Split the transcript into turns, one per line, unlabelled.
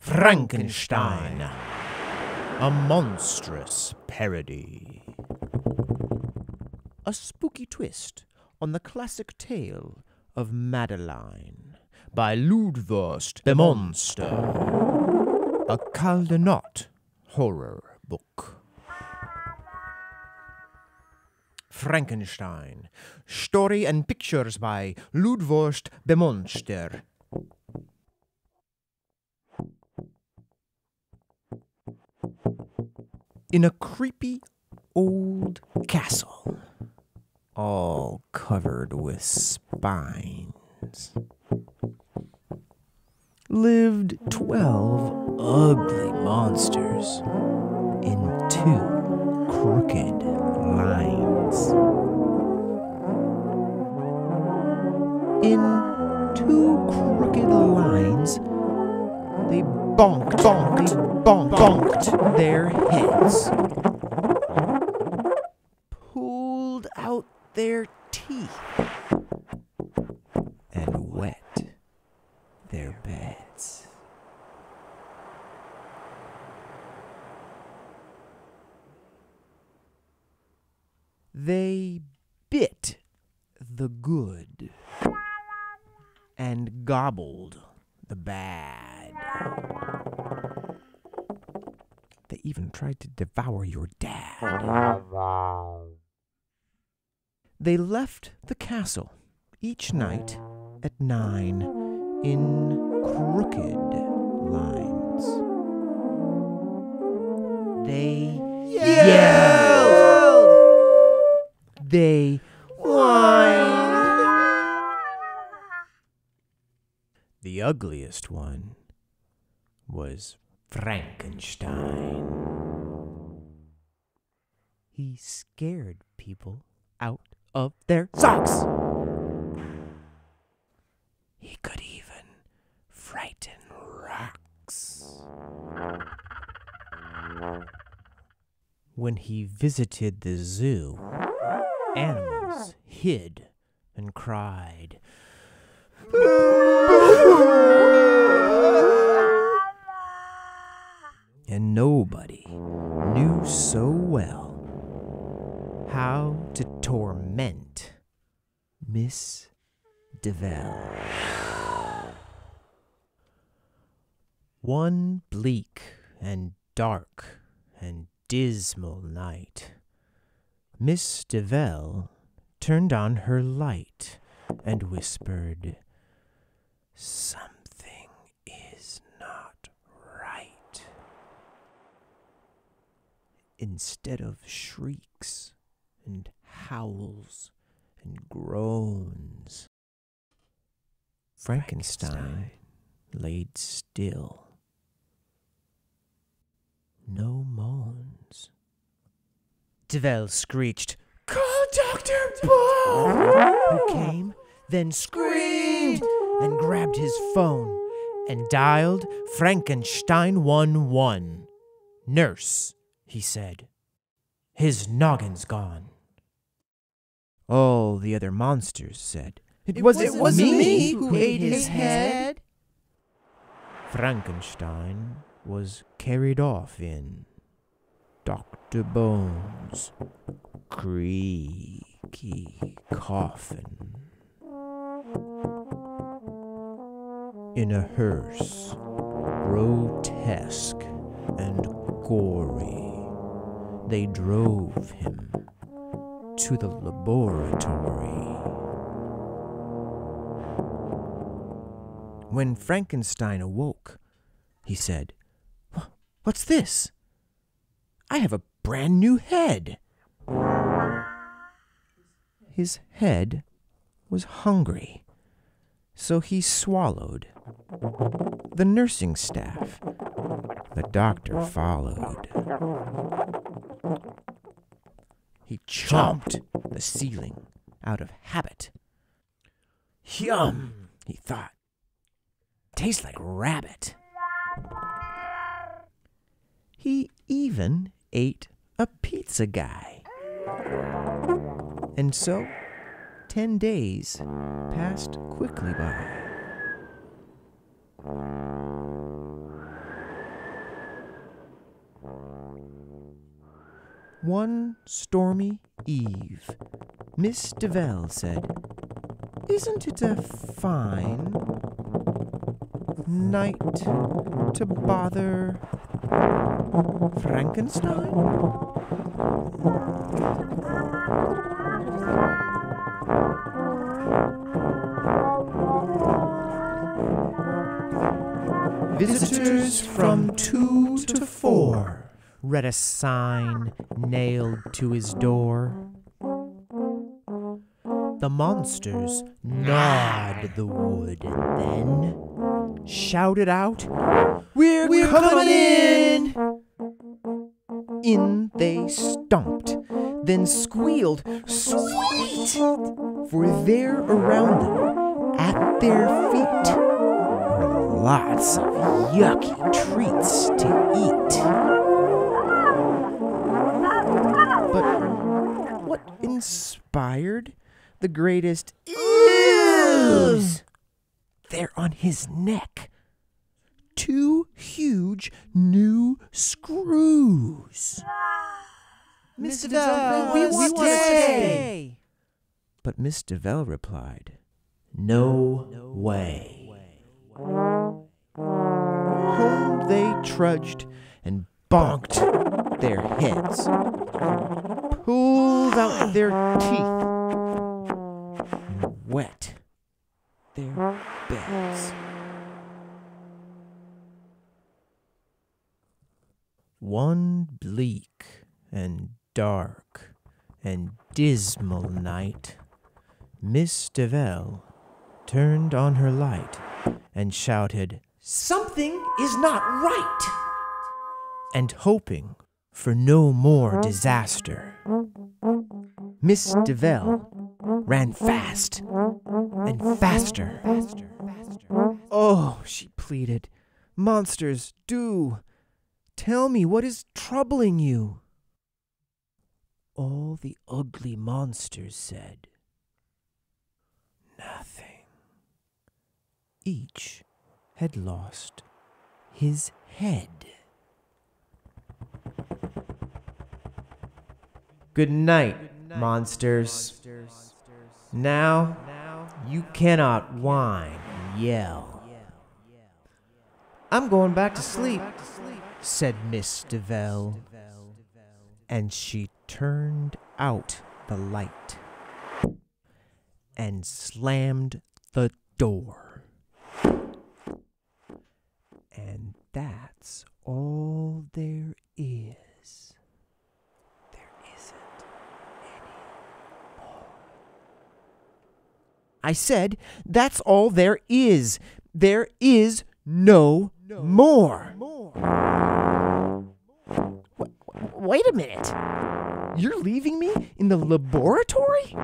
Frankenstein, a monstrous parody. A spooky twist on the classic tale of Madeline by Ludworst, Bemonster. A Caldenot horror book. Frankenstein, story and pictures by Ludworst, Bemonster. In a creepy old castle, all covered with spines, lived 12 ugly monsters in 2 crooked lines. In 2 crooked lines, they bonked their heads, pulled out their teeth, and wet their beds. They bit the good and gobbled the bad. They even tried to devour your dad. They left the castle each night at 9 in crooked lines. They yelled. They whined. The ugliest one was Frankenstein. He scared people out of their socks. He could even frighten rocks. When he visited the zoo, animals hid and cried, and nobody knew so well how to torment Miss Deville. One bleak and dark and dismal night, Miss Deville turned on her light and whispered, "Something is not right." Instead of shrieks and howls and groans, Frankenstein laid still. No moans. Deville screeched, "Call Dr. Bull!" who came, then screamed and grabbed his phone and dialed Frankenstein 11. "Nurse," he said. "His noggin's gone." All the other monsters said, It wasn't me who ate his head." Frankenstein was carried off in Dr. Bones' creaky coffin. In a hearse, grotesque and gory, they drove him to the laboratory. When Frankenstein awoke, he said, "What's this? I have a brand new head." His head was hungry, so he swallowed. The nursing staff, the doctor followed. He chomped the ceiling out of habit. "Yum," he thought. "Tastes like rabbit." He even ate a pizza guy. And so, 10 days passed quickly by. One stormy eve, Miss DeVille said, "Isn't it a fine night to bother Frankenstein?" Visitors from 2 to 4, read a sign nailed to his door. The monsters gnawed the wood and then shouted out, We're coming in!" In they stomped, then squealed, "Sweet!" For there around them, at their feet, were lots of yucky treats to eat. But what inspired the greatest ews? There on his neck, 2 huge new screws. "Miss DeVille, we want to stay." But Miss DeVille replied, "No way." Home they trudged and bonked their heads, pulled out their teeth, and wet their beds. One bleak and dark and dismal night, Miss DeVille turned on her light and shouted, "Something is not right!" And hoping for no more disaster, Miss DeVille ran fast and faster. "Oh," she pleaded, "monsters, do tell me what is troubling you." All the ugly monsters said, "Nothing." Each had lost his head. "Good night, monsters. Now you cannot whine and yell." "I'm going back to sleep," said Miss DeVille, and she turned out the light and slammed the door. And that's all there is. There isn't any more. I said, that's all there is. There is no more. Wait a minute. You're leaving me in the laboratory?